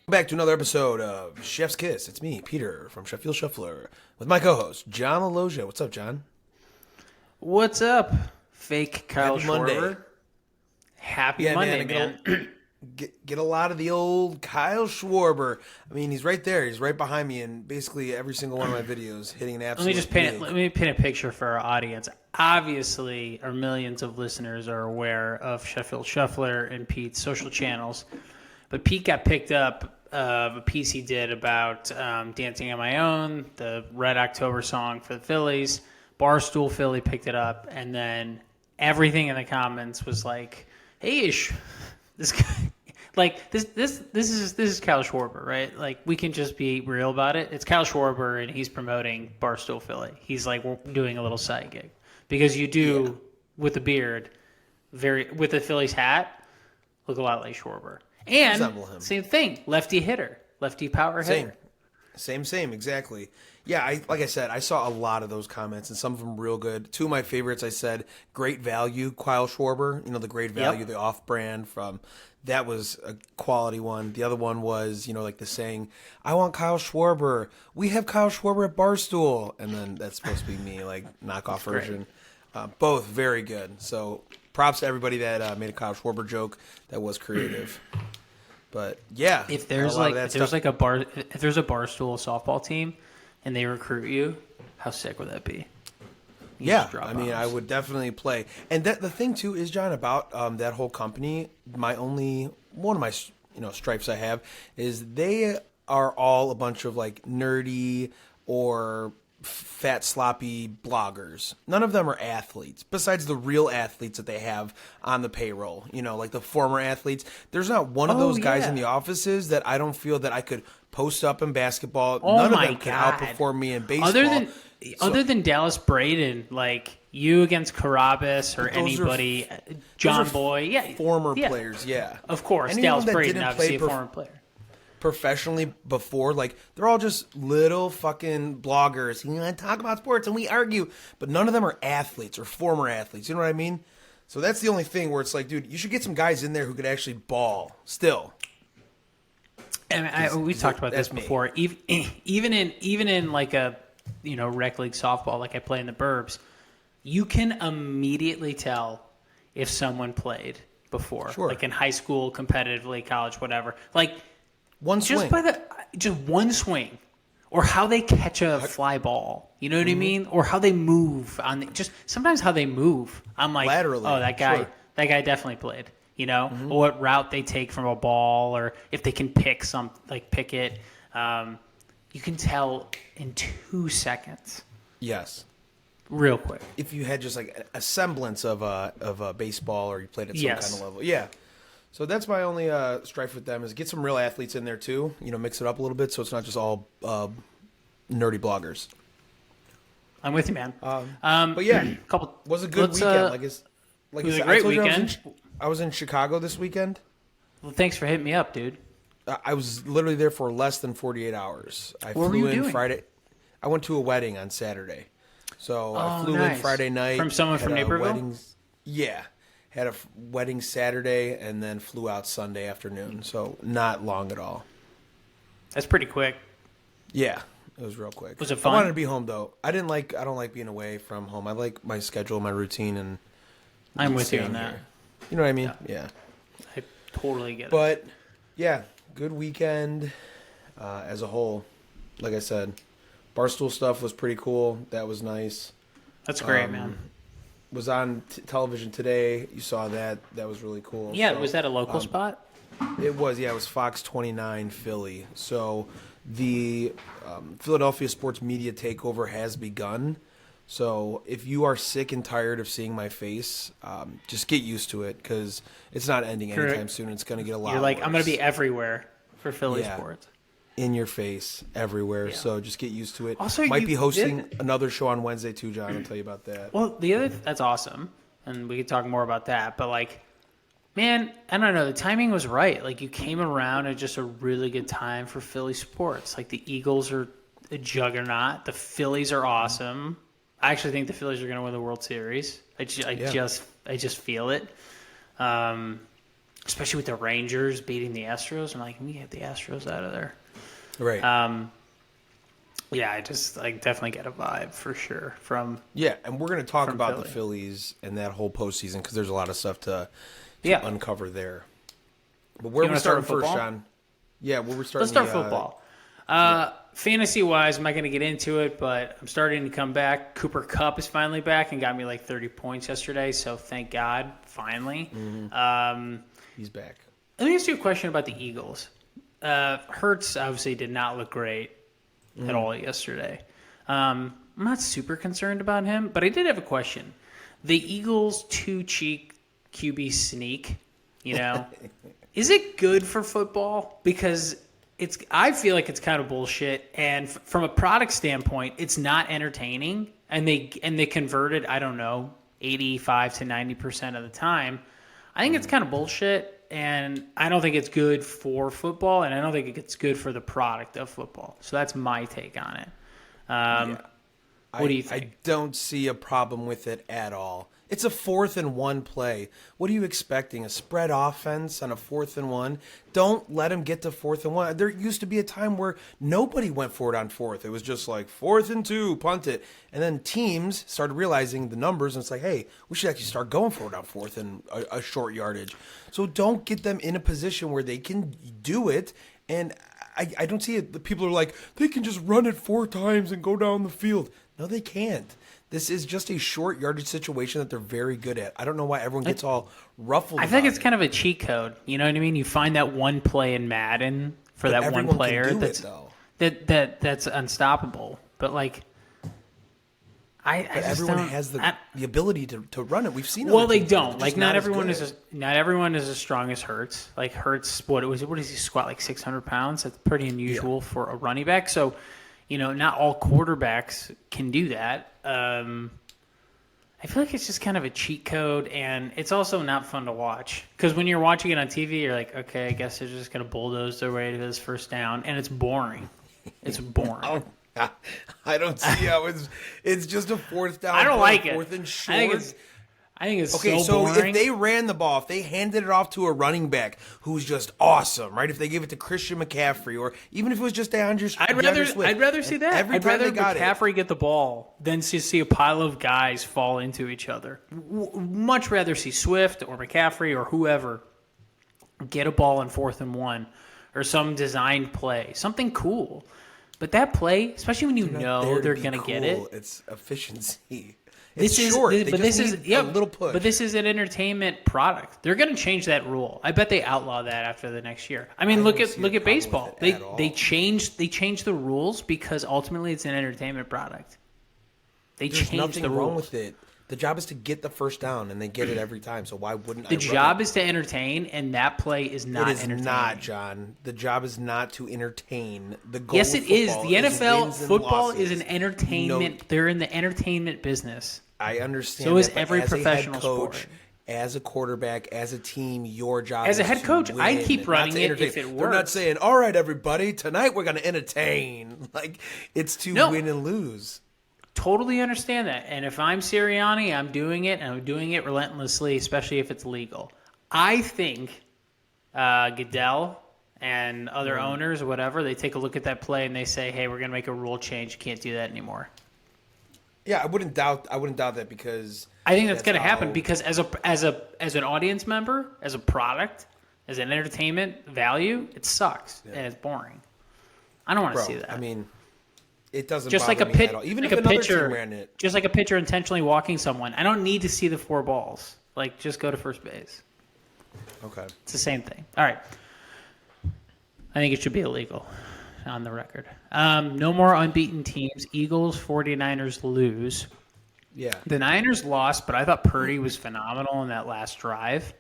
Back to another episode of Chef's Kiss. It's me, Peter, from Sheffield Shuffler, with my co-host, John LaLogia. What's up, John? What's up, fake Kyle Happy Monday. Schwarber? Happy Monday, man. Get a lot of the old Kyle Schwarber. I mean, he's right there. He's right behind me in basically every single one of my videos, hitting an absolute Let me paint a picture for our audience. Obviously, our millions of listeners are aware of Sheffield Shuffler and Pete's social channels, but Pete got picked up of a piece he did about Dancing on My Own, the Red October song for the Phillies. Barstool Philly picked it up, and then everything in the comments was like, "Hey, this guy, like this is Kyle Schwarber, right? Like, we can just be real about it. It's Kyle Schwarber, and he's promoting Barstool Philly. He's like doing a little side gig because you do with the beard, with the Phillies hat, look a lot like Schwarber." And same thing, lefty hitter, lefty power hitter. Same, exactly. Yeah, like I said, I saw a lot of those comments, and some of them real good. Two of my favorites, I said, great value, Kyle Schwarber. You know, the great value, the off-brand from, that was a quality one. The other one was, you know, like the saying, I want Kyle Schwarber. We have Kyle Schwarber at Barstool. And then that's supposed to be me, like, knockoff version. Both very good. So props to everybody that made a Kyle Schwarber joke that was creative. But yeah, if there's a Barstool softball team and they recruit you, how sick would that be? I mean, I would definitely play. And the thing too is, John, about that whole company, one of my stripes I have is they are all a bunch of like nerdy or fat sloppy bloggers. None of them are athletes besides the real athletes that they have on the payroll, you know, like the former athletes. There's not one of those guys in the offices that I don't feel that I could post up in basketball. None of them can outperform me in baseball. Other than Dallas Braden, like you against Carabas or anybody, John Boy, former players, of course. Anyone Dallas Braden, obviously a former player. Professionally before, like they're all just little fucking bloggers. You know, talk about sports and we argue, but none of them are athletes or former athletes. You know what I mean? So that's the only thing where it's like, dude, you should get some guys in there who could actually ball still. And we talked about this before. Even in like a rec league softball, like I play in the Burbs, you can immediately tell if someone played before, like in high school, competitively, college, whatever. Like. Just one swing, or how they catch a fly ball. You know what I mean? Or how they move sometimes how they move. I'm like, laterally. Oh, that guy definitely played. You know, or what route they take from a ball, or if they can pick it. You can tell in 2 seconds. Yes. Real quick. If you had just like a semblance of a baseball, or you played at some kind of level, yeah. So that's my only strife with them is get some real athletes in there too. You know, mix it up a little bit so it's not just all nerdy bloggers. I'm with you, man. But yeah, was a good weekend. It was a great weekend. I was in Chicago this weekend. Well, thanks for hitting me up, dude. I was literally there for less than 48 hours. What were you doing? Friday. I went to a wedding on Saturday. So I flew in Friday night. From someone from Naperville? Yeah. Had a wedding Saturday and then flew out Sunday afternoon. So not long at all. That's pretty quick. Yeah, it was real quick. Was it fun? I wanted to be home though. I don't like being away from home. I like my schedule, my routine, and I'm with you on that. You know what I mean? Yeah. I totally get it. But yeah, good weekend as a whole. Like I said, Barstool stuff was pretty cool. That was nice. That's great, man. Was on television today. You saw that. That was really cool. Yeah, was that a local spot? It was. Yeah, it was Fox 29 Philly. So the Philadelphia sports media takeover has begun. So if you are sick and tired of seeing my face, just get used to it because it's not ending anytime soon. It's going to get a lot You're like, worse. I'm going to be everywhere for Philly sports. In your face everywhere. Yeah. So just get used to it. Also, might be hosting another show on Wednesday too, John. I'll tell you about that. Well, that's awesome, and we could talk more about that. But like, man, I don't know. The timing was right. Like, you came around at just a really good time for Philly sports. Like, the Eagles are a juggernaut. The Phillies are awesome. I actually think the Phillies are going to win the World Series. I just feel it. especially with the Rangers beating the Astros. I'm like, we get the Astros out of there. Right. Yeah, I definitely get a vibe for sure from. Yeah, and we're going to talk about Philly. the Phillies and that whole postseason because there's a lot of stuff to uncover there. But where are we starting first, Sean? Yeah, where we're starting. Let's start football. Fantasy-wise, I'm not going to get into it, but I'm starting to come back. Cooper Kupp is finally back and got me like 30 points yesterday, so thank God, finally. Mm-hmm. He's back. Let me ask you a question about the Eagles. Hurts obviously did not look great at all yesterday. I'm not super concerned about him, but I did have a question. The Eagles' two-cheek QB sneak, is it good for football? Because I feel like it's kind of bullshit, and from a product standpoint, it's not entertaining. And they converted, I don't know, 85 to 90% of the time. I think it's kind of bullshit, and I don't think it's good for football, and I don't think it's good for the product of football. So that's my take on it. What do you think? I don't see a problem with it at all. It's a 4th and 1 play. What are you expecting? A spread offense on a 4th and 1? Don't let them get to 4th and 1. There used to be a time where nobody went for it on 4th. It was just like 4th and 2, punt it. And then teams started realizing the numbers, and it's like, hey, we should actually start going for it on 4th and a short yardage. So don't get them in a position where they can do it. And I don't see it. The people are like, they can just run it 4 times and go down the field. No, they can't. This is just a short yardage situation that they're very good at. I don't know why everyone gets all ruffled. I think it's kind of a cheat code. You know what I mean? You find that one play in Madden for that one player that's unstoppable. But like, everyone has the ability to run it. We've seen. Well, they don't. Like, not everyone is as strong as Hurts. Like Hurts, what does he squat, like 600 pounds? That's pretty unusual for a running back. So, not all quarterbacks can do that. I feel like it's just kind of a cheat code, and it's also not fun to watch. Because when you're watching it on TV, you're like, okay, I guess they're just going to bulldoze their way to this first down, and it's boring. It's boring. I don't see how it's just a 4th down. I don't like it. 4th and short. I think it's okay. So if they ran the ball, if they handed it off to a running back who's just awesome, right? If they gave it to Christian McCaffrey, or even if it was just DeAndre Swift, I'd rather see that. I'd rather McCaffrey get the ball than to see a pile of guys fall into each other. Much rather see Swift or McCaffrey or whoever get a ball in 4th and 1 or some designed play, something cool. But that play, especially when they're going to get it, it's efficiency. This is a little push. But this is an entertainment product. They're going to change that rule. I bet they outlaw that after the next year. I mean, look at baseball. They changed the rules because ultimately it's an entertainment product. There's changed the rules. Wrong with it. The job is to get the first down, and they get it every time. So why wouldn't the job is to entertain, and that play is not entertaining. It is not, John. The job is not to entertain. The goal yes, it is. The NFL football is an entertainment. They're in the entertainment business. I understand. So is every professional sport. As a quarterback, as a team, your job as a head coach, I'd keep running it if it works. They're not saying, all right, everybody, tonight we're going to entertain. Like, it's to win and lose. Totally understand that. And if I'm Sirianni, I'm doing it, and I'm doing it relentlessly, especially if it's legal. I think Goodell and other owners or whatever, they take a look at that play and they say, hey, we're going to make a rule change. You can't do that anymore. Yeah, I wouldn't doubt that because I think that's going to happen because as an audience member, as a product, as an entertainment value, it sucks and it's boring. I don't want to see that. I mean, it doesn't just bother like a me at all. Even like if a another pitcher, team ran it. Just like a pitcher intentionally walking someone. I don't need to see the 4 balls. Like, just go to first base. Okay. It's the same thing. All right. I think it should be illegal on the record. No more unbeaten teams. Eagles, 49ers lose. Yeah. The Niners lost, but I thought Purdy was phenomenal in that last drive.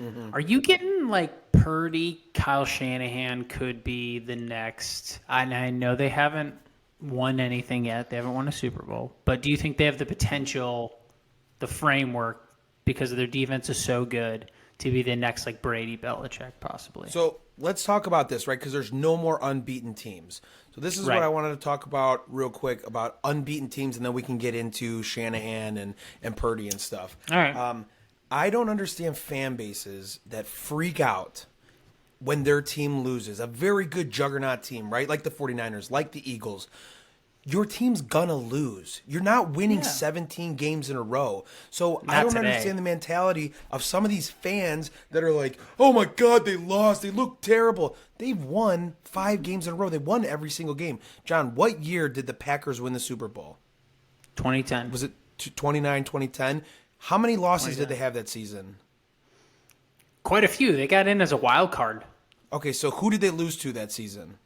Mm-hmm. Are you getting like Purdy, Kyle Shanahan could be the next? I know they haven't won anything yet. They haven't won a Super Bowl. But do you think they have the potential, the framework, because their defense is so good, to be the next like Brady, Belichick possibly? So let's talk about this, right? Because there's no more unbeaten teams. So this is what I wanted to talk about real quick about unbeaten teams, and then we can get into Shannahan and Purdy and stuff. All right. I don't understand fan bases that freak out when their team loses. A very good juggernaut team, right? Like the 49ers, like the Eagles. Your team's gonna lose. You're not winning 17 games in a row. So I don't understand the mentality of some of these fans that are like, oh my God, they lost. They look terrible. They've won 5 games in a row. They won every single game. John, what year did the Packers win the Super Bowl? 2010. Was it 29, 2010? How many losses did they have that season? Quite a few. They got in as a wild card. Okay, so who did they lose to that season?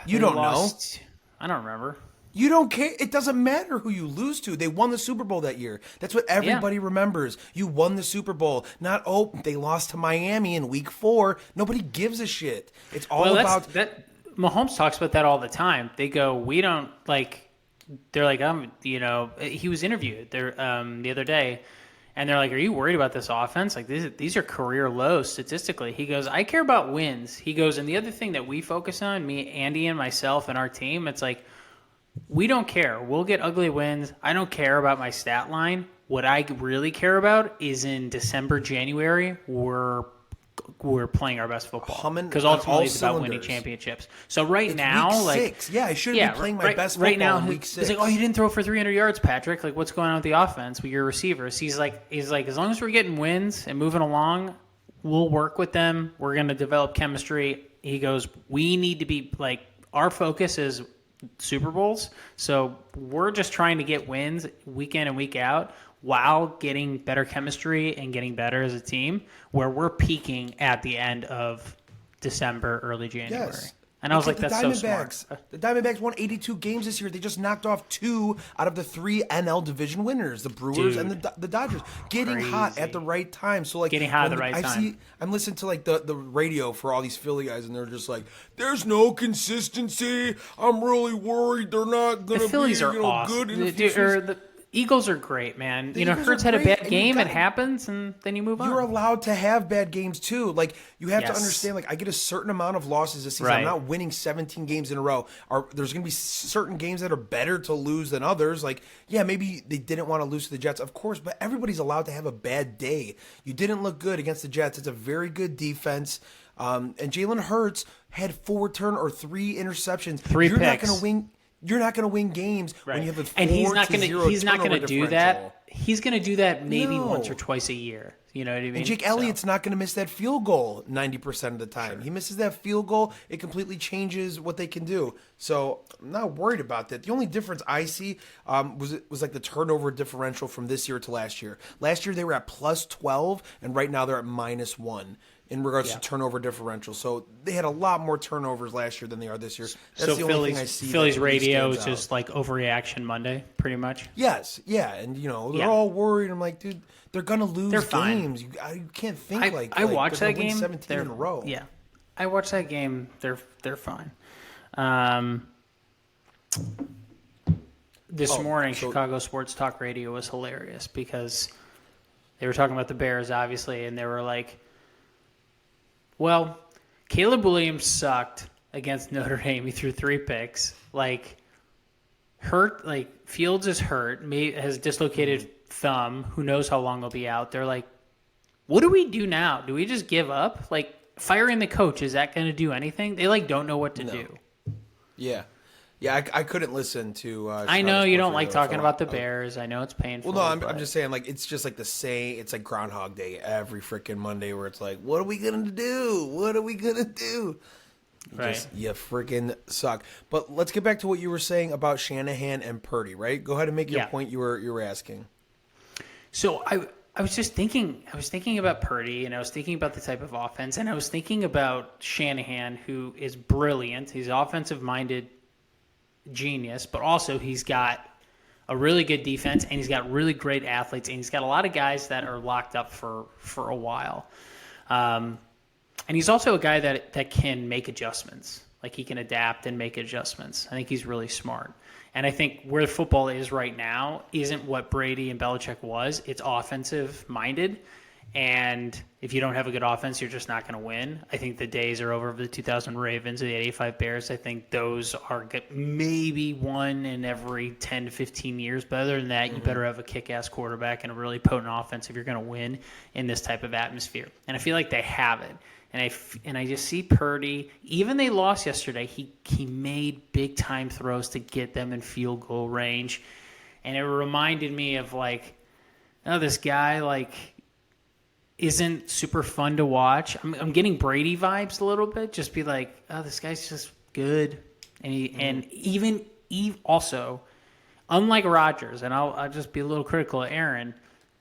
You don't know. I don't remember. You don't care. It doesn't matter who you lose to. They won the Super Bowl that year. That's what everybody remembers. You won the Super Bowl. Not, they lost to Miami in week 4. Nobody gives a shit. It's all about that. Mahomes talks about that all the time. They go, we don't like. They're like, he was interviewed there the other day. And they're like, are you worried about this offense? Like, these are career lows statistically. He goes, I care about wins. He goes, and the other thing that we focus on, me, Andy, and myself and our team, it's like, we don't care. We'll get ugly wins. I don't care about my stat line. What I really care about is in December, January, we're playing our best football. Because ultimately it's about winning championships. So it's now, week 6. Yeah, I shouldn't be playing my best football right now, in week 6. He's like, you didn't throw for 300 yards, Patrick. Like, what's going on with the offense with your receivers? He's like, as long as we're getting wins and moving along, we'll work with them. We're going to develop chemistry. He goes, we need to be like, our focus is Super Bowls. So we're just trying to get wins week in and week out, while getting better chemistry and getting better as a team, where we're peaking at the end of December, early January. Yes. And I was like, that's so smart. The Diamondbacks won 82 games this year. They just knocked off 2 out of the 3 NL division winners, the Brewers and the Dodgers. Getting hot at the right time. So like getting hot at the right time. I'm listening to like the radio for all these Philly guys, and they're just like, there's no consistency. I'm really worried they're not going to be Phillies are awesome. Good in the future. Eagles are great, man. Hurts had a bad game. It happens, and then you move on. You're allowed to have bad games, too. Like, you have to understand, like, I get a certain amount of losses this season. Right. I'm not winning 17 games in a row. There's going to be certain games that are better to lose than others. Like, yeah, maybe they didn't want to lose to the Jets, of course, but everybody's allowed to have a bad day. You didn't look good against the Jets. It's a very good defense. And Jalen Hurts had 3 interceptions. 3 You're picks. not going to win. You're not going to win games when you have a 4-0 and he's not going to do that. He's going to do that maybe No. once or twice a year. You know what I mean? And Jake Elliott's not going to miss that field goal 90% of the time. Sure. He misses that field goal, it completely changes what they can do. So I'm not worried about that. The only difference I see was like the turnover differential from this year to last year. Last year they were at plus 12, and right now they're at minus 1. In regards to turnover differential. So they had a lot more turnovers last year than they are this year. That's the only thing I see. Phillies radio is just like overreaction Monday, pretty much. Yes, yeah. And, they're all worried. I'm like, dude, they're going to lose games. You can't think I watched that game. 17 in a row. Yeah. I watched that game. They're fine. This morning, Chicago Sports Talk Radio was hilarious because they were talking about the Bears, obviously, and they were like, well, Caleb Williams sucked against Notre Dame. He threw 3 picks. Fields is hurt, has dislocated thumb. Who knows how long he'll be out? They're like, what do we do now? Do we just give up? Like, firing the coach, is that going to do anything? They, don't know what to do. Yeah. Yeah, I couldn't listen to I know you don't like talking about the Bears. I know it's painful. Well, no, I'm just saying, it's just like the same. It's like Groundhog Day every freaking Monday where it's like, what are we going to do? What are we going to do? You freaking suck. But let's get back to what you were saying about Shannahan and Purdy, right? Go ahead and make your point you were asking. So I was just thinking. I was thinking about Purdy, and I was thinking about the type of offense, and I was thinking about Shannahan, who is brilliant. He's offensive-minded genius, but also he's got a really good defense, and he's got really great athletes, and he's got a lot of guys that are locked up for a while. And he's also a guy that can make adjustments. Like, he can adapt and make adjustments. I think he's really smart. And I think where football is right now isn't what Brady and Belichick was. It's offensive-minded. And if you don't have a good offense, you're just not going to win. I think the days are over of the 2000 Ravens or the 85 Bears. I think those are good. Maybe one in every 10 to 15 years. But other than that, you better have a kick-ass quarterback and a really potent offense if you're going to win in this type of atmosphere. And I feel like they have it. And I just see Purdy. Even they lost yesterday, he made big-time throws to get them in field goal range. And it reminded me of, this guy, isn't super fun to watch. I'm getting Brady vibes a little bit. Just be like, oh, this guy's just good. And even also, unlike Rodgers, and I'll just be a little critical of Aaron,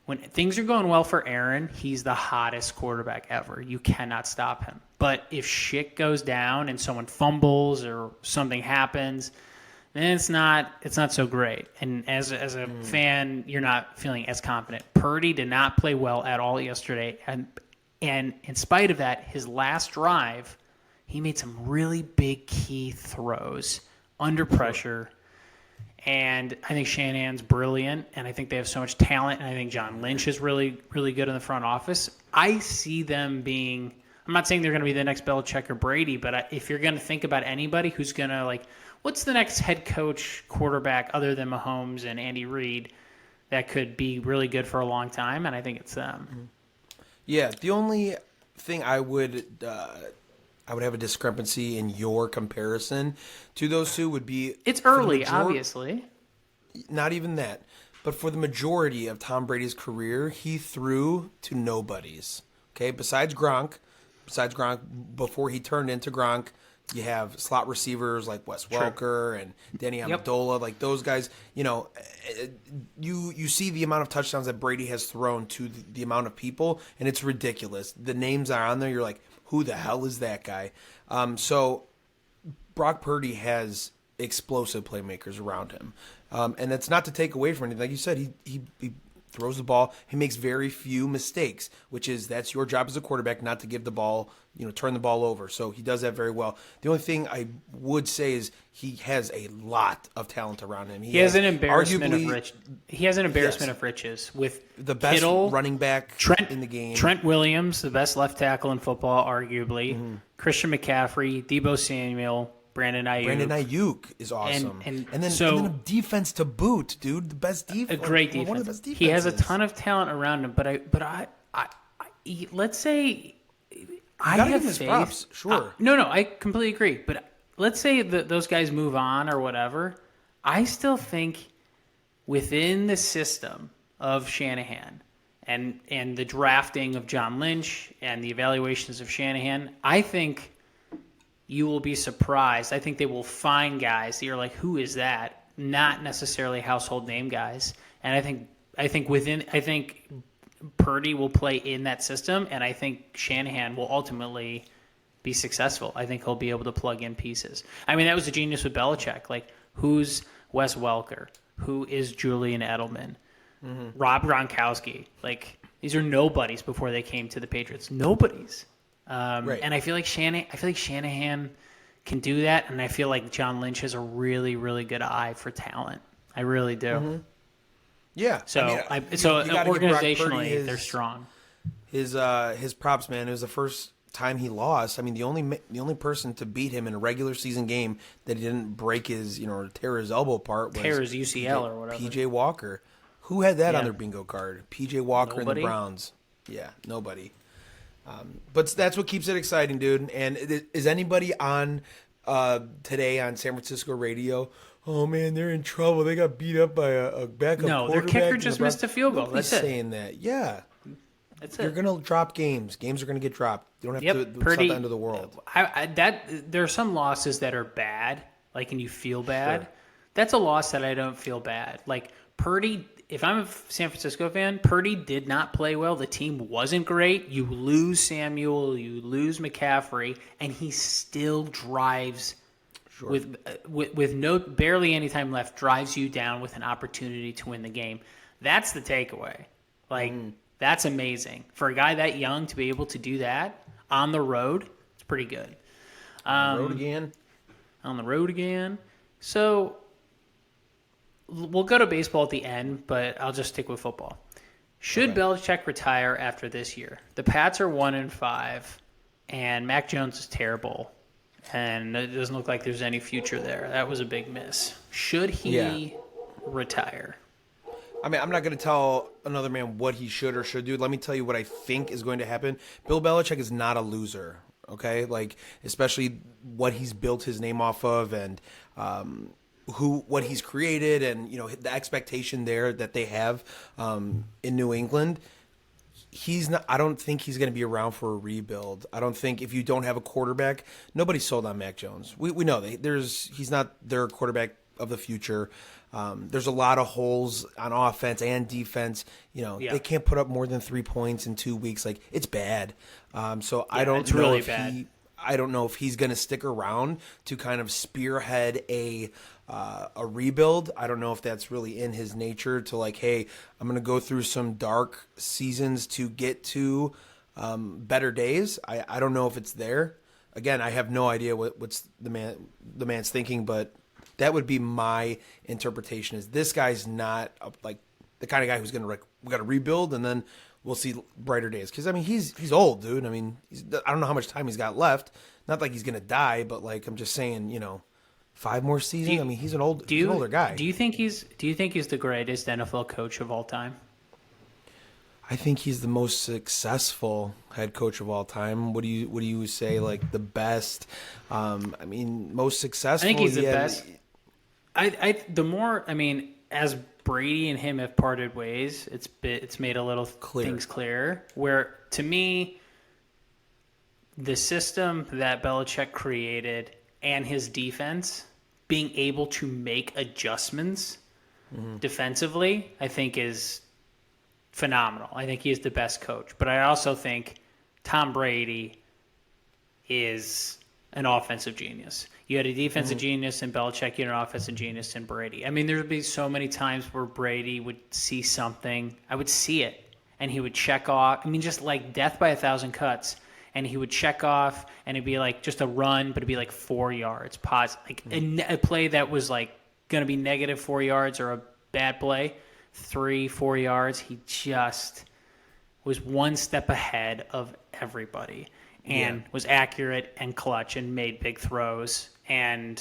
when things are going well for Aaron, he's the hottest quarterback ever. You cannot stop him. But if shit goes down and someone fumbles or something happens, then it's not so great. And as a fan, you're not feeling as confident. Purdy did not play well at all yesterday. And in spite of that, his last drive, he made some really big key throws under pressure. And I think Shanahan's brilliant, and I think they have so much talent, and I think John Lynch is really, really good in the front office. I see them being – I'm not saying they're going to be the next Belichick or Brady, but if you're going to think about anybody who's going to, what's the next head coach quarterback other than Mahomes and Andy Reid that could be really good for a long time? And I think it's them. Yeah, the only thing I would have a discrepancy in your comparison to those two would be... It's early, obviously. Not even that. But for the majority of Tom Brady's career, he threw to nobodies. Okay, besides Gronk, before he turned into Gronk, you have slot receivers like Wes Welker and Danny Amendola, like those guys. You see the amount of touchdowns that Brady has thrown to the amount of people, and it's ridiculous. The names are on there. You're like, who the hell is that guy? So Brock Purdy has explosive playmakers around him. And that's not to take away from anything. Like you said, he throws the ball. He makes very few mistakes, that's your job as a quarterback, not to give the ball, turn the ball over. So he does that very well. The only thing I would say is he has a lot of talent around him. He has an embarrassment of riches. He has an embarrassment of riches with the best Kittle, running back in the game. Trent Williams, the best left tackle in football, arguably. Christian McCaffrey, Deebo Samuel, Brandon Ayuk is awesome. And then a defense to boot, dude. The best defense. A great defense. One of the best defenses. He has a ton of talent around him, but I let's say I have faith. Props, sure. No, I completely agree. But let's say that those guys move on or whatever. I still think within the system of Shanahan and the drafting of John Lynch and the evaluations of Shanahan, I think you will be surprised. I think they will find guys that you're like, who is that? Not necessarily household name guys. And I think Purdy will play in that system, and I think Shanahan will ultimately be successful. I think he'll be able to plug in pieces. I mean, that was the genius with Belichick. Who's Wes Welker? Who is Julian Edelman? Rob Gronkowski? These are nobodies before they came to the Patriots. Nobodies. Right. And I feel like Shanahan can do that, and I feel like John Lynch has a really, really good eye for talent. I really do. Yeah. So organizationally, they're strong. His props, man. It was the first time he lost. I mean, the only person to beat him in a regular season game that he didn't break his, or tear his elbow apart was tear his UCL or whatever. PJ Walker. Who had that on their bingo card? PJ Walker and the Browns. Yeah, nobody. But that's what keeps it exciting, dude. And is anybody on today on San Francisco radio? Oh man, they're in trouble. They got beat up by a backup quarterback. No, their kicker just missed a field goal. That's saying that. Yeah, that's it. You're gonna drop games. Games are gonna get dropped. You don't have to. It's not the end of the world. There are some losses that are bad, and you feel bad. Sure. That's a loss that I don't feel bad. Purdy. If I'm a San Francisco fan, Purdy did not play well. The team wasn't great. You lose Samuel, you lose McCaffrey, and he still drives with barely any time left, drives you down with an opportunity to win the game. That's the takeaway. That's amazing. For a guy that young to be able to do that on the road, it's pretty good. On the road again. So we'll go to baseball at the end, but I'll just stick with football. Should Okay. Belichick retire after this year? The Pats are 1-5, and Mac Jones is terrible, and it doesn't look like there's any future there. That was a big miss. Should Yeah. he retire? I mean, I'm not going to tell another man what he should or should do. Let me tell you what I think is going to happen. Bill Belichick is not a loser, okay? Like, especially what he's built his name off of and what he's created and, the expectation there that they have in New England. He's not. I don't think he's going to be around for a rebuild. I don't think if you don't have a quarterback, nobody's sold on Mac Jones. We know he's not their quarterback of the future. There's a lot of holes on offense and defense. They can't put up more than 3 points in 2 weeks. Like, it's bad. So I don't it's know really if bad. I don't know if he's going to stick around to kind of spearhead a rebuild. I don't know if that's really in his nature to like, hey, I'm going to go through some dark seasons to get to better days. I don't know if it's there. Again, I have no idea what's the man's thinking, but that would be my interpretation. Is this guy's not like the kind of guy who's going to we got to rebuild and then we'll see brighter days. Because I mean, he's old, dude. I mean, I don't know how much time he's got left. Not like he's going to die, but like I'm just saying, 5 more seasons. I mean, he's an older guy. Do you think he's the greatest NFL coach of all time? I think he's the most successful head coach of all time. What do you say? Like the best? I mean, most successful. I think he's the best. As Brady and him have parted ways, it's made a little things clearer. Where to me, the system that Belichick created and his defense, being able to make adjustments defensively, I think is phenomenal. I think he is the best coach. But I also think Tom Brady is an offensive genius. You had a defensive genius in Belichick, you had an offensive genius in Brady. I mean, there would be so many times where Brady would see something. I would see it, and he would check off. I mean, just like death by 1,000 cuts. And he would check off, and it'd be like just a run, but it'd be like 4 yards. Like a play that was like going to be negative 4 yards or a bad play, 3-4 yards. He just was one step ahead of everybody and was accurate and clutch and made big throws. And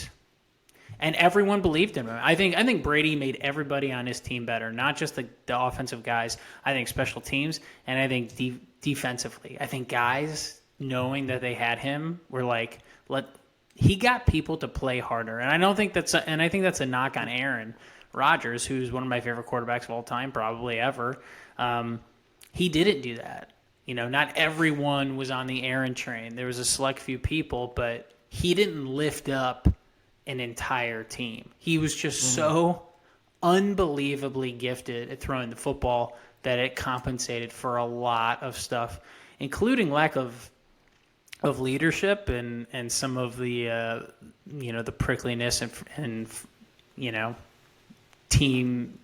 everyone believed in him. I think Brady made everybody on his team better, not just the offensive guys. I think special teams, and I think defensively. I think guys, knowing that they had him, were like, he got people to play harder. And I think that's a knock on Aaron Rodgers, who's one of my favorite quarterbacks of all time, probably ever. He didn't do that. Not everyone was on the Aaron train. There was a select few people, but he didn't lift up an entire team. He was just so unbelievably gifted at throwing the football that it compensated for a lot of stuff, including lack of leadership and some of the the prickliness and team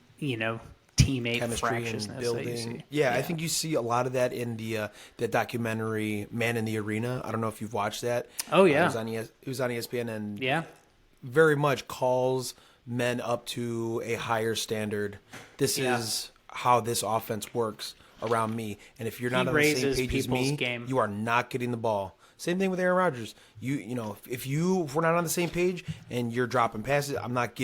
teammate Chemistry fractiousness and that you building. see. Yeah, I think you see a lot of that in the documentary Man in the Arena. I don't know if you've watched that. Oh yeah, it was on ESPN and yeah, very much calls men up to a higher standard. This is how this offense works around me. And if you're not on the same page as me, you are not getting the ball. Same thing with Aaron Rodgers. If we're not on the same page and you're dropping passes, I'm not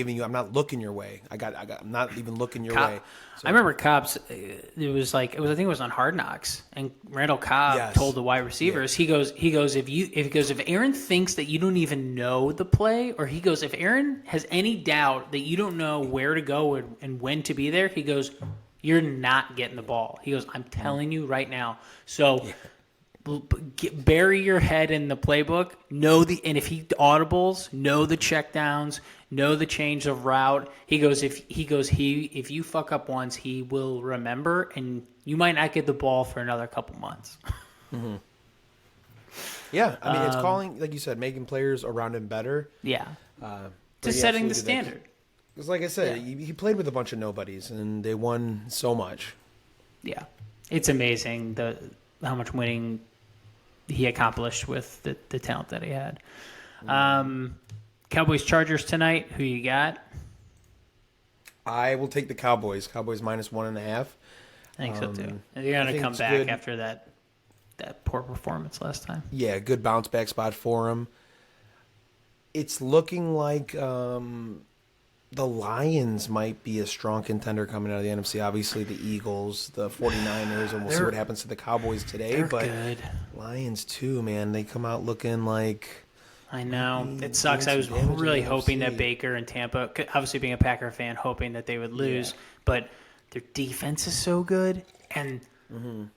looking your way. I'm not even looking your way. So, I remember Cobb's. I think it was on Hard Knocks, and Randall Cobb told the wide receivers. He goes if Aaron thinks that you don't even know the play, or he goes if Aaron has any doubt that you don't know where to go and when to be there, he goes, you're not getting the ball. He goes, I'm telling you right now. So. Yeah. Bury your head in the playbook. And if he audibles, know the checkdowns, know the change of route. He goes if you fuck up once, he will remember, and you might not get the ball for another couple months. Mm-hmm. Yeah, I mean it's calling, like you said, making players around him better. Yeah, just setting the standard. Because, like I said, he played with a bunch of nobodies, and they won so much. Yeah, it's amazing how much winning he accomplished with the talent that he had. Cowboys Chargers tonight. Who you got? I will take the Cowboys. Cowboys -1.5. I think so too. You're going to come back good. After that poor performance last time. Yeah, good bounce back spot for him. It's looking like the Lions might be a strong contender coming out of the NFC. Obviously, the Eagles, the 49ers, and we'll see what happens to the Cowboys today. But good. Lions, too, man. They come out looking like... I know. It sucks. I was really hoping that Baker and Tampa, obviously being a Packer fan, hoping that they would lose. Yeah. But their defense is so good. And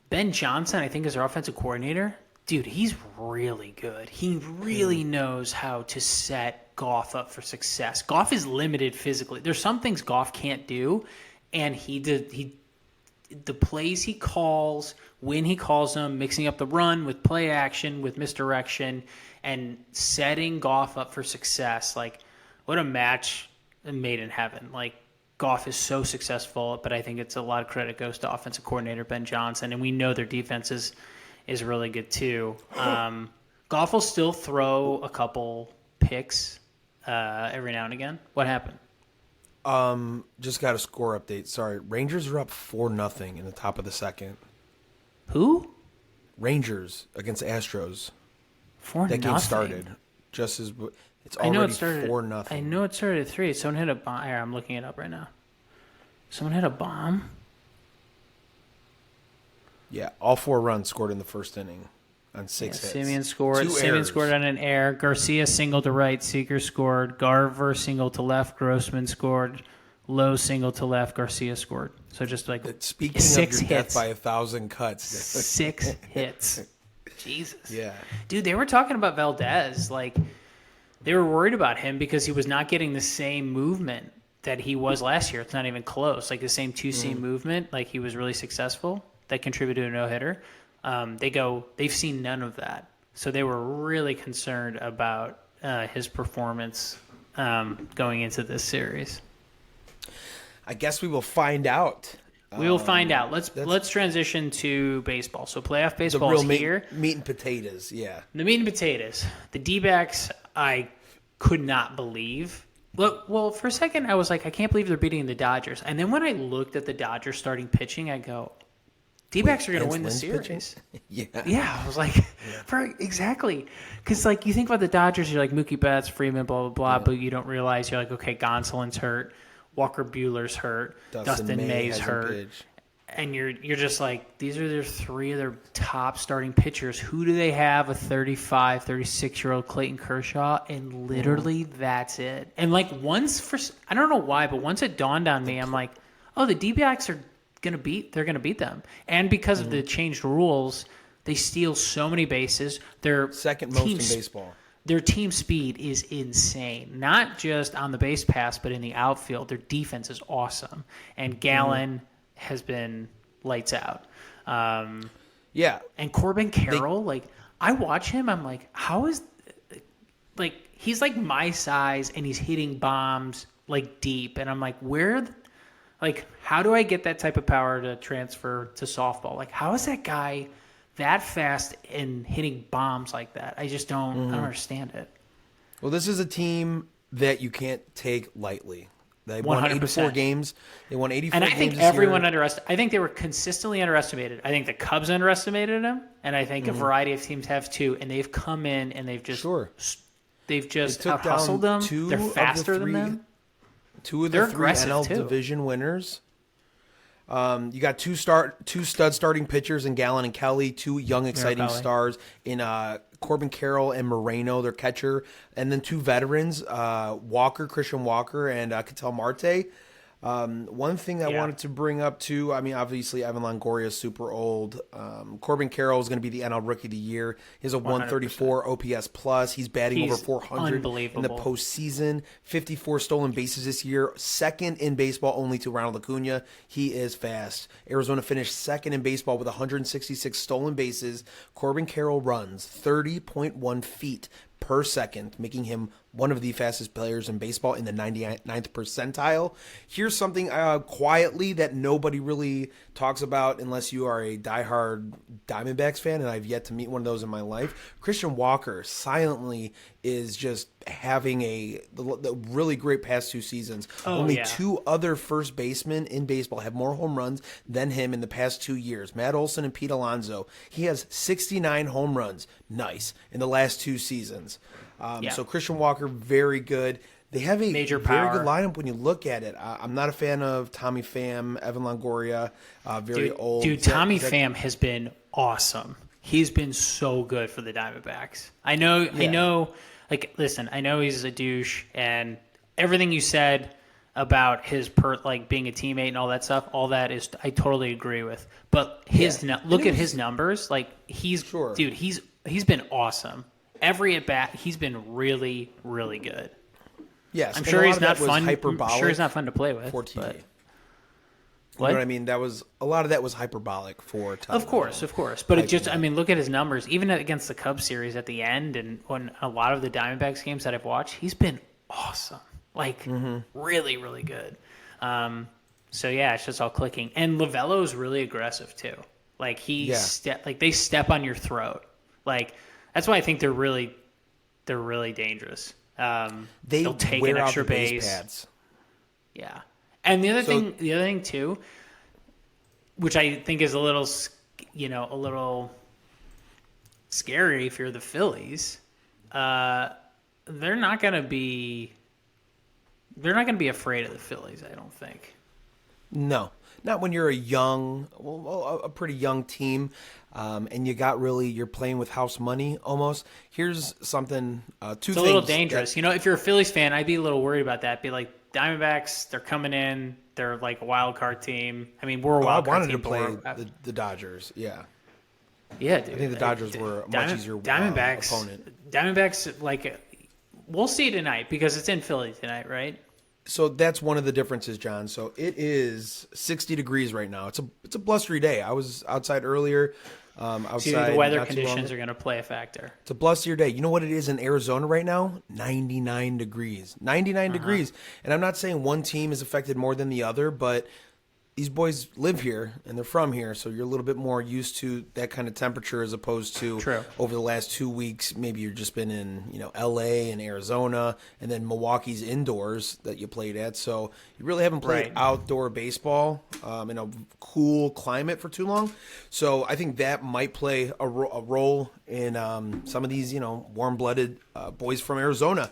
Ben Johnson, I think, is their offensive coordinator. Dude, he's really good. He really knows how to set Goff up for success. Goff is limited physically. There's some things Goff can't do, and the plays he calls, when he calls them, mixing up the run with play action, with misdirection, and setting Goff up for success. Like, what a match made in heaven. Like, Goff is so successful, but I think it's a lot of credit goes to offensive coordinator Ben Johnson, and we know their defense is really good too. Goff will still throw a couple picks every now and again. What happened? Just got a score update. Sorry, Rangers are up 4-0 in the top of the second. Who? Rangers against Astros. 4-0. That game started just as it's already 4-0. I know it started at 3. Someone hit a bomb. Here, I'm looking it up right now. Someone hit a bomb. Yeah, all 4 runs scored in the first inning on 6 hits. Simeon scored. Simeon scored on an error. Garcia single to right. Seager scored. Garver single to left. Grossman scored. Lowe single to left. Garcia scored. So just like speaking 6 of your hits death by 1,000 cuts. 6 hits. Jesus. Yeah. Dude, they were talking about Valdez. Like, they were worried about him because he was not getting the same movement that he was last year. It's not even close. Like the same two-seam movement. Like he was really successful. That contributed to a no-hitter. They've seen none of that. So they were really concerned about his performance going into this series. I guess we will find out. We will find out. Let's transition to baseball. So playoff baseball is here. Meat and potatoes, yeah. The meat and potatoes. The D-backs, I could not believe. Well, for a second, I was like, I can't believe they're beating the Dodgers. And then when I looked at the Dodgers starting pitching, I go, D-backs are going to win the series. Yeah, I was like, exactly. Because, like, you think about the Dodgers, you're like, Mookie Betts, Freeman, blah, blah, blah, but you don't realize, you're like, okay, Gonsolin's hurt, Walker Buehler's hurt, Dustin May's hurt. And you're just like, these are their 3 of their top starting pitchers. Who do they have? A 35, 36-year-old Clayton Kershaw, and literally that's it. And, like, I don't know why, but once it dawned on me, I'm like, oh, the D-backs are they're going to beat them. And because of the changed rules, they steal so many bases. Their second most in baseball. Their team speed is insane. Not just on the base pass, but in the outfield. Their defense is awesome. And Gallen has been lights out. Yeah. And Corbin Carroll, I watch him, I'm like, how is he's like my size and he's hitting bombs deep. And I'm like, how do I get that type of power to transfer to softball? How is that guy that fast and hitting bombs like that? I just don't understand it. Well, this is a team that you can't take lightly. They won 84 games. They won 84 games. And I think everyone I think they were consistently underestimated. I think the Cubs underestimated them, and I think a variety of teams have too. And they've come in and they've just out-hustled them. They're faster than them. 2 of the 3 NL division winners. You got 2 stud starting pitchers in Gallen and Kelly, 2 young exciting stars in Corbin Carroll and Moreno, their catcher, and then 2 veterans, Christian Walker and Ketel Marte. One thing I wanted to bring up too, I mean, obviously Evan Longoria is super old. Corbin Carroll is going to be the NL Rookie of the Year. He has a 134 OPS plus. He's batting over 400 in the postseason. 54 stolen bases this year. Second in baseball only to Ronald Acuna. He is fast. Arizona finished second in baseball with 166 stolen bases. Corbin Carroll runs 30.1 feet per second, making him one of the fastest players in baseball in the 99th percentile. Here's something quietly that nobody really talks about, unless you are a diehard Diamondbacks fan, and I've yet to meet one of those in my life, Christian Walker silently is just having the really great past 2 seasons. Only 2 other first basemen in baseball have more home runs than him in the past 2 years. Matt Olson and Pete Alonso. He has 69 home runs. Nice. In the last 2 seasons. So Christian Walker, very good. They have a Major very power. good lineup when you look at it. I'm not a fan of Tommy Pham, Evan Longoria, old. Dude, Tommy Pham has been awesome. He's been so good for the Diamondbacks. I know. Like, listen, I know he's a douche, and everything you said about his being a teammate and all that stuff, all that is I totally agree with. But look at his numbers. Like, he's been awesome. Every at bat, he's been really, really good. Yes, I'm sure he's not fun. Hyperbolic I'm sure he's not fun to play with. For TV. But, you know what I mean? That was a lot of that was hyperbolic for television. Of course. But look at his numbers. Even against the Cubs series at the end, and on a lot of the Diamondbacks games that I've watched, he's been awesome. Like, really, really good. So yeah, it's just all clicking. And Lovello's really aggressive too. Like they step on your throat. Like, that's why I think they're really dangerous. They'll take an extra base. Pads. Yeah, and the other thing too, which I think is a little scary if you're the Phillies, they're not going to be afraid of the Phillies. I don't think. No, not when you're a pretty young team, and you're playing with house money almost. Here's something. It's a little dangerous. If you're a Phillies fan, I'd be a little worried about that. Be like, Diamondbacks, they're coming in. They're like a wild card team. I mean, we're a wild card team. I wanted to play the Dodgers. Yeah. Yeah, dude. I think the Dodgers were a much easier opponent. Diamondbacks, we'll see tonight because it's in Philly tonight, right? So that's one of the differences, John. So it is 60 degrees right now. It's a blustery day. I was outside earlier. The weather conditions are going to play a factor. It's a blustery day. You know what it is in Arizona right now? 99 degrees. 99 degrees. And I'm not saying one team is affected more than the other, but these boys live here and they're from here, so you're a little bit more used to that kind of temperature as opposed to over the last 2 weeks. Maybe you've just been in, LA and Arizona, and then Milwaukee's indoors that you played at. So you really haven't played outdoor baseball in a cool climate for too long. So I think that might play a role in some of these, warm-blooded boys from Arizona.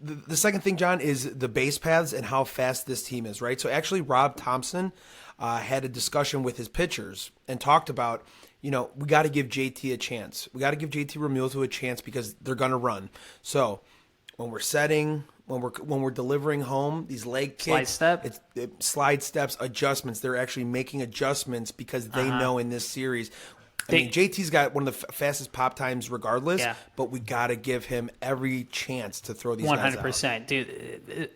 The second thing, John, is the base paths and how fast this team is, right? So actually Rob Thompson had a discussion with his pitchers and talked about, we got to give JT a chance. We got to give JT Realmuto a chance because they're going to run. So when we're setting, when we're delivering home, these leg kicks, slide steps, adjustments, they're actually making adjustments because they know in this series – JT's got one of the fastest pop times regardless, but we got to give him every chance to throw these 100%. Dude,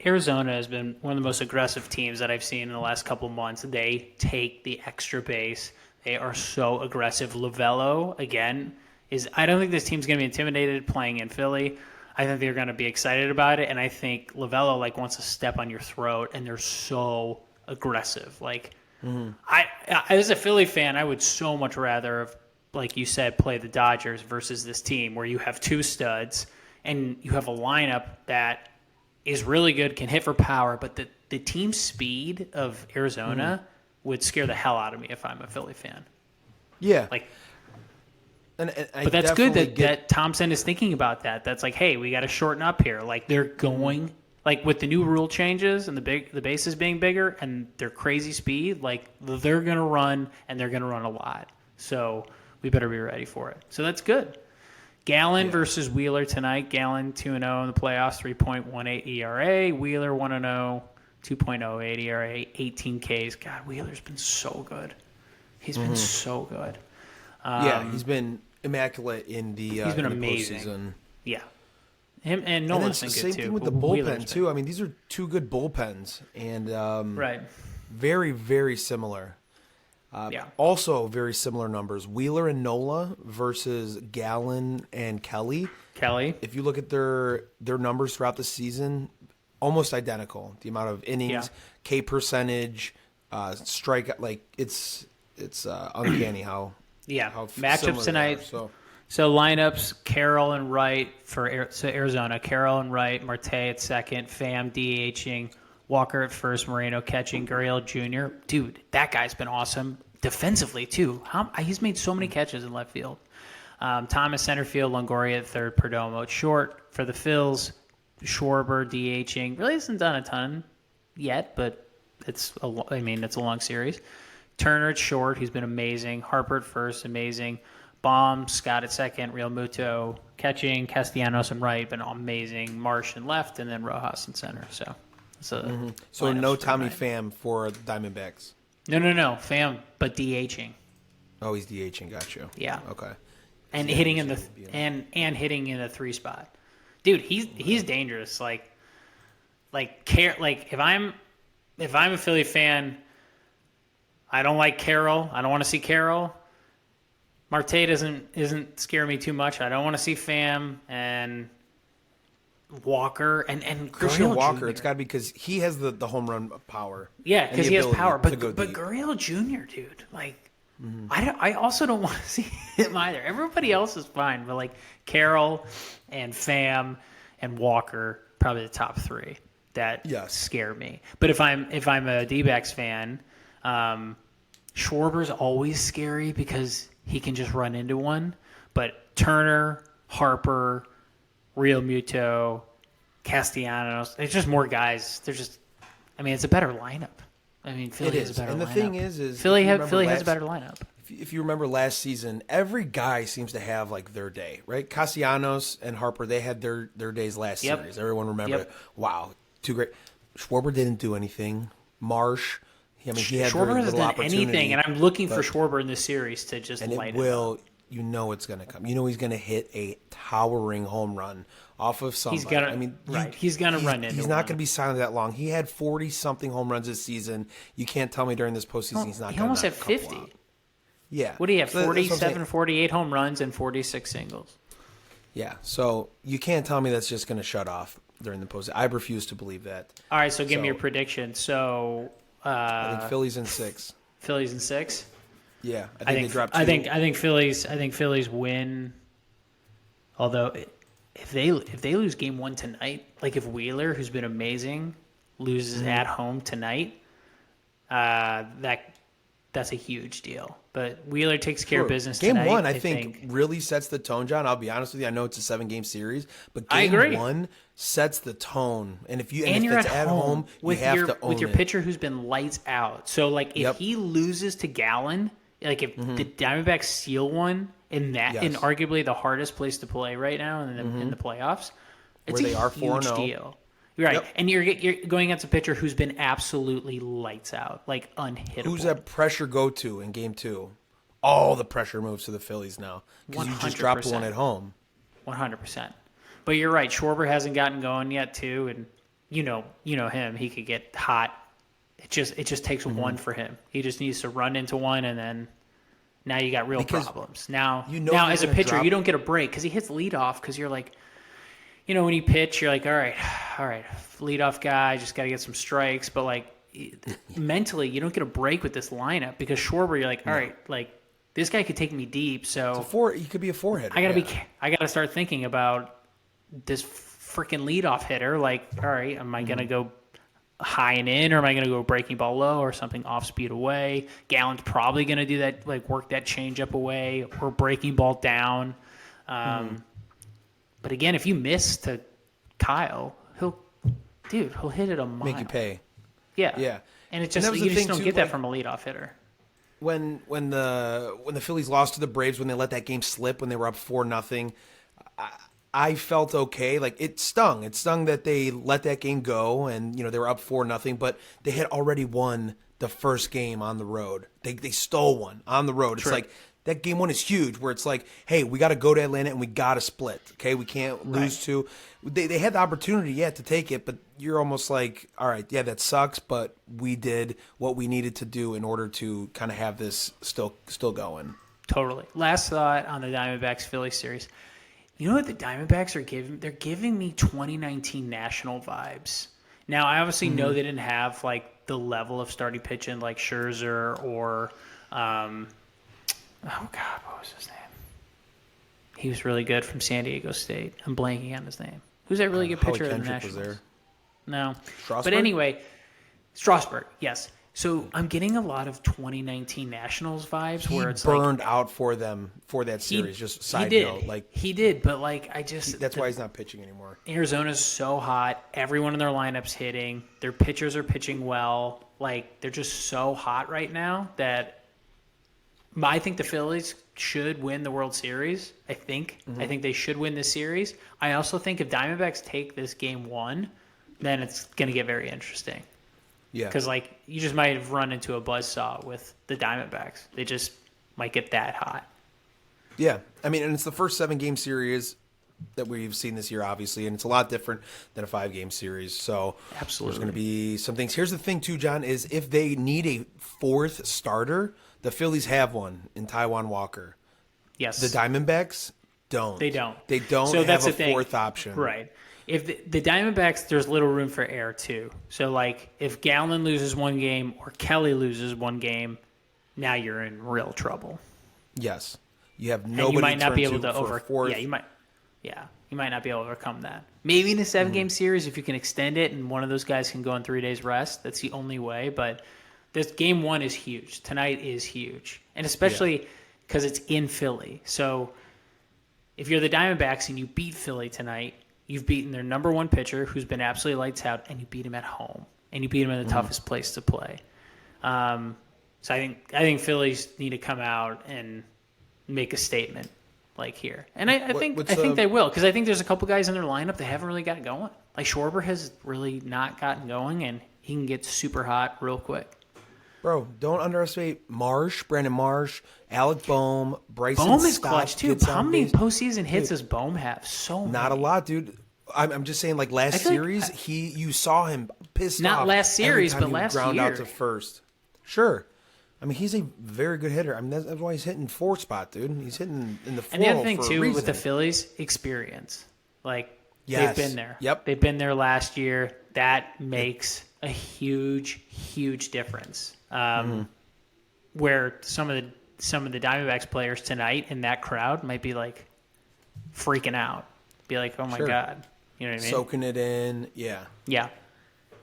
Arizona has been one of the most aggressive teams that I've seen in the last couple of months. They take the extra base. They are so aggressive. Lovello, again, I don't think this team's going to be intimidated playing in Philly. I think they're going to be excited about it, and I think Lovello wants to step on your throat, and they're so aggressive. I, as a Philly fan, I would so much rather, like you said, play the Dodgers versus this team where you have 2 studs and you have a lineup that is really good, can hit for power, but the team speed of Arizona would scare the hell out of me if I'm a Philly fan. Yeah. But that's good that Thompson is thinking about that. That's like, hey, we got to shorten up here. They're going... with the new rule changes and the bases being bigger and their crazy speed, they're going to run and they're going to run a lot. So we better be ready for it. So that's good. Gallen versus Wheeler tonight. Gallen 2-0 in the playoffs, 3.18 ERA. Wheeler 1-0, 2.08 ERA, 18 Ks. God, Wheeler's been so good. He's been so good. He's been immaculate in the he's been amazing. Postseason. Yeah. Him and Nolan's been good too. Same thing with the bullpen too. I mean, these are 2 good bullpens, and very, very similar. Also, very similar numbers. Wheeler and Nola versus Gallen and Kelly. If you look at their numbers throughout the season, almost identical. The amount of innings, K percentage, strike like it's uncanny how matchups tonight. So lineups: Carroll and Wright for Arizona. Carroll and Wright, Marte at second, Pham DHing, Walker at first, Moreno catching, Gurriel Jr. Dude, that guy's been awesome defensively too. He's made so many catches in left field. Thomas center field, Longoria at third, Perdomo at short for the Phils. Schwarber DHing. Really hasn't done a ton yet, but it's a long series. Turner at short, he's been amazing. Harper at first, amazing. Baum, Scott at second, Real Muto catching, Castellanos and right, been amazing. Marsh in left, and then Rojas in center. So no Tommy Pham for the Diamondbacks. No, Pham, but DHing. Oh, he's DHing. Got you. Yeah. Okay. And hitting in the hitting in the 3 spot, dude. He's dangerous. Like if I'm a Philly fan, I don't like Carroll. I don't want to see Carroll. Marte isn't scare me too much. I don't want to see Pham and Walker and Christian Walker. Jr. It's got to be because he has the home run power. Yeah, because he has power. But Gurriel Jr., dude, like I also don't want to see him either. Everybody else is fine, but like Carroll and Pham and Walker, probably the top 3 that scare me. But if I'm a D-backs fan, Schwarber's always scary because he can just run into one. But Turner, Harper, Real Muto, Castellanos, there's just more guys. It's a better lineup. Philly has a better lineup. And the thing is Philly has a better lineup. If you remember last season, every guy seems to have like their day, right? Castellanos and Harper, they had their days last series. Everyone remembered it. Wow, too great. Schwarber didn't do anything. Marsh, he had Schwarber hasn't done opportunity, anything, and I'm looking for Schwarber in this series to just light it up. You know it's going to come. You know he's going to hit a towering home run off of somebody. He's going to run into. He's not going to be silent that long. He had 40-something home runs this season. You can't tell me during this postseason he's not going to. He almost had 50. Yeah. What do you have? 47, 48 home runs and 46 singles. Yeah. So you can't tell me that's just going to shut off during the postseason. I refuse to believe that. All right. So give me your prediction. So I think Phillies in 6. Phillies in 6. Yeah, I think they dropped 2. I think Phillies win. Although if they lose game 1 tonight, like if Wheeler, who's been amazing, loses at home tonight, that's a huge deal. But Wheeler takes care of business tonight. Game 1, I think, really sets the tone, John. I'll be honest with you. I know it's a 7-game series, but Game 1 sets the tone. And if it's at home, you have to own with your it. pitcher who's been lights out. So, like, if he loses to Gallen, like if the Diamondbacks steal one in arguably the hardest place to play right now in the playoffs, it's a huge deal. Right, and you're going against a pitcher who's been absolutely lights out, like unhittable. Who's that pressure go to in Game 2? All the pressure moves to the Phillies now because you just dropped one at home. 100%. But you're right. Schwarber hasn't gotten going yet, too, and you know him. He could get hot. It just takes one for him. He just needs to run into one, and then now you got real problems. Now as a pitcher, you don't get a break because he hits leadoff because you're like. When you pitch, you're like, all right, leadoff guy, just got to get some strikes. But, like, mentally, you don't get a break with this lineup because Schwarber, you're like, all right, like, this guy could take me deep. So he could be a 4-hitter. I got to start thinking about this freaking leadoff hitter. Like, all right, am I going to go high and in, or am I going to go breaking ball low or something off speed away? Gallen's probably going to do that, like, work that changeup away or breaking ball down. But again, if you miss to Kyle, he'll hit it a mile. Make you pay. Yeah. And it's just you just don't get that from a leadoff hitter. When the Phillies lost to the Braves, when they let that game slip, when they were up 4-0, I felt okay. Like it stung. It stung that they let that game go, and they were up 4-0, but they had already won the first game on the road. They stole one on the road. It's like. That game 1 is huge where it's like, hey, we got to go to Atlanta and we got to split. Okay, we can't lose 2. They had the opportunity, to take it, but you're almost like, all right, yeah, that sucks, but we did what we needed to do in order to kind of have this still going. Totally. Last thought on the Diamondbacks-Phillies series. You know what the Diamondbacks are giving? They're giving me 2019 National vibes. Now, I obviously know they didn't have, like, the level of starting pitching like Scherzer or, oh God, what was his name? He was really good from San Diego State. I'm blanking on his name. Who's that really good pitcher of the Nationals? Was there. No. Strasburg? But anyway, Strasburg, yes. So I'm getting a lot of 2019 Nationals vibes where it's burned out for them for that series. Just side note, he did, but that's why he's not pitching anymore. Arizona's so hot. Everyone in their lineup's hitting. Their pitchers are pitching well. They're just so hot right now that I think the Phillies should win the World Series. I think they should win this series. I also think if Diamondbacks take this game 1, then it's going to get very interesting. Yeah. Because, you just might have run into a buzzsaw with the Diamondbacks. They just might get that hot. Yeah. I mean, and it's the first 7-game series that we've seen this year, obviously, and it's a lot different than a 5-game series. So absolutely, there's going to be some things. Here's the thing, too, John, is if they need a 4th starter, the Phillies have one in Taijuan Walker. Yes. The Diamondbacks don't. They don't. They don't so have a 4th option. Right. If the Diamondbacks, there's little room for error, too. So, if Gallen loses one game or Kelly loses one game, now you're in real trouble. Yes. You have nobody and you might not be able to overcome. Yeah, you might not be able to overcome that. Maybe in a 7-game series, if you can extend it and one of those guys can go on 3 days rest, that's the only way. But this game 1 is huge. Tonight is huge. And especially because it's in Philly. So if you're the Diamondbacks and you beat Philly tonight, you've beaten their number 1 pitcher who's been absolutely lights out, and you beat him at home. And you beat him in the toughest place to play. So I think Phillies need to come out and make a statement here. And I think they will, because I think there's a couple guys in their lineup that haven't really got it going. Schwarber has really not gotten going, and he can get super hot real quick. Bro, don't underestimate Brandon Marsh, Alec Boehm, Bryson Boehm is Stott clutch, too. How many postseason hits does Boehm have? So many. Not a lot, dude. I'm just saying, last series, you saw him pissed off. Not last series, but last year. Ground out to first. Sure. I mean, he's a very good hitter. I mean, that's why he's hitting 4 spot, dude. He's hitting in the 4. And the other thing, too, with the Phillies, experience. They've been there. Yep. They've been there last year. That makes a huge, huge difference. Where some of the Diamondbacks players tonight in that crowd might be freaking out, be oh my God, you know what I mean? Soaking it in, yeah.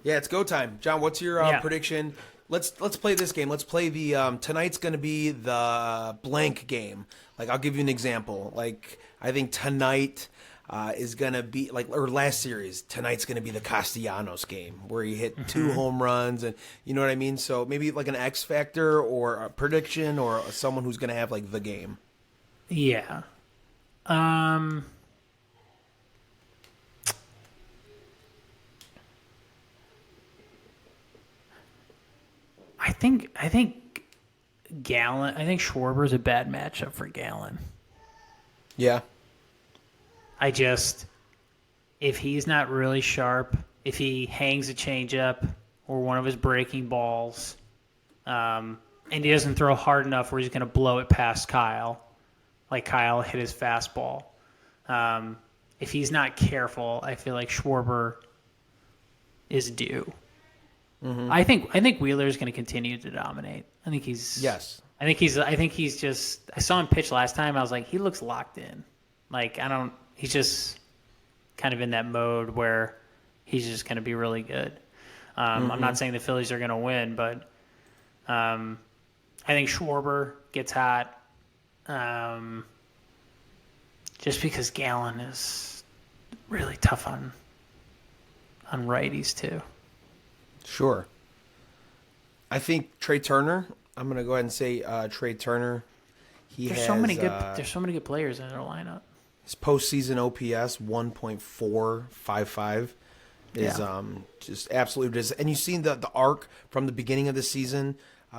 It's go time, John. What's your prediction? Let's play this game. Let's play the tonight's going to be the blank game. I'll give you an example. I think tonight is going to be or last series. Tonight's going to be the Castellanos game where he hit 2 home runs, and you know what I mean. So maybe an X factor or a prediction or someone who's going to have the game. Yeah. I think Gallen. I think Schwarber's a bad matchup for Gallen. Yeah. If he's not really sharp, if he hangs a changeup or one of his breaking balls, and he doesn't throw hard enough where he's going to blow it past Kyle, Kyle hit his fastball. If he's not careful, I feel like Schwarber is due. Mm-hmm. I think Wheeler's going to continue to dominate. I think he's. Yes. I think he's just. I saw him pitch last time. I was like, he looks locked in. He's just kind of in that mode where he's just going to be really good. I'm not saying the Phillies are going to win, but I think Schwarber gets hot. Just because Gallen is really tough on righties too. Sure. I think Trey Turner. I'm going to go ahead and say Trey Turner. There's so many good players in their lineup. His postseason OPS 1.455 is just absolutely. And you've seen the arc from the beginning of the season.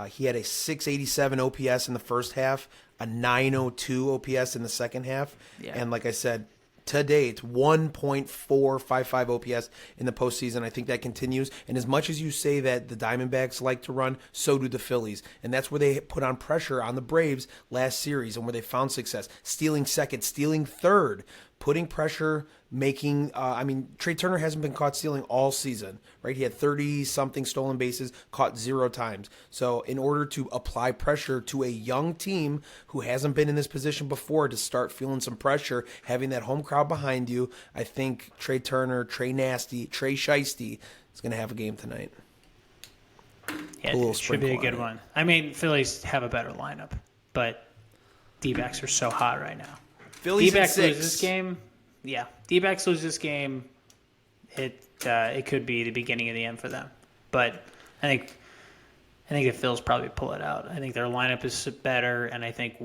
He had a 687 OPS in the first half, a 902 OPS in the second half, and like I said, to date, 1.455 OPS in the postseason. I think that continues. And as much as you say that the Diamondbacks like to run, so do the Phillies. And that's where they put on pressure on the Braves last series and where they found success. Stealing second, stealing third. putting pressure, making. Trey Turner hasn't been caught stealing all season, right? He had 30-something stolen bases, caught 0 times. So in order to apply pressure to a young team who hasn't been in this position before to start feeling some pressure, having that home crowd behind you, I think Trey Turner, Trey Nasty, Trey Shiesty is going to have a game tonight. Yeah, it should be a good one. I mean, Phillies have a better lineup, but D-backs are so hot right now. Phillies D-backs in 6. lose this game. Yeah, D-backs lose this game. It could be the beginning of the end for them. But I think the Phils probably pull it out. I think their lineup is better, and I think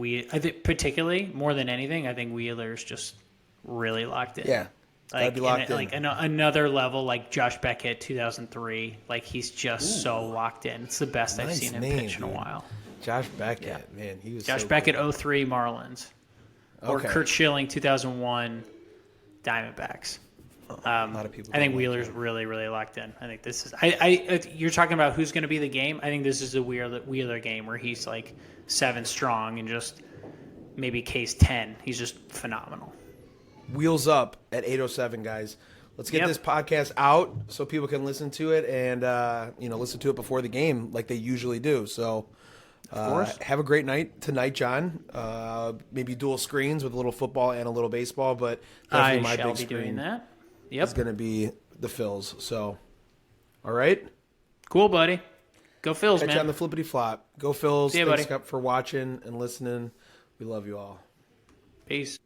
particularly more than anything, I think Wheeler's just really locked in. Yeah. Like, be locked in. Like another level, like Josh Beckett, 2003. Like, he's just so locked in. It's the best I've seen him pitch in a while. Josh Beckett, man, he was Josh so Beckett, cool. 03 Marlins. Or Kurt Schilling, 2001 Diamondbacks. A lot of people. I think Wheeler's really, really locked in. I think this is. You're talking about who's going to be the game. I think this is a Wheeler game where he's like 7 strong and just maybe case 10. He's just phenomenal. Wheels up at 8:07, guys. Let's get this podcast out so people can listen to it and listen to it before the game like they usually do. So, have a great night tonight, John. Maybe dual screens with a little football and a little baseball, but definitely my big screen doing that. is going to be the Phils. So, all right, cool, buddy. Go Phils, catch man. you on the flippity flop. Go Phils. See ya, Thanks buddy. for watching and listening. We love you all. Peace.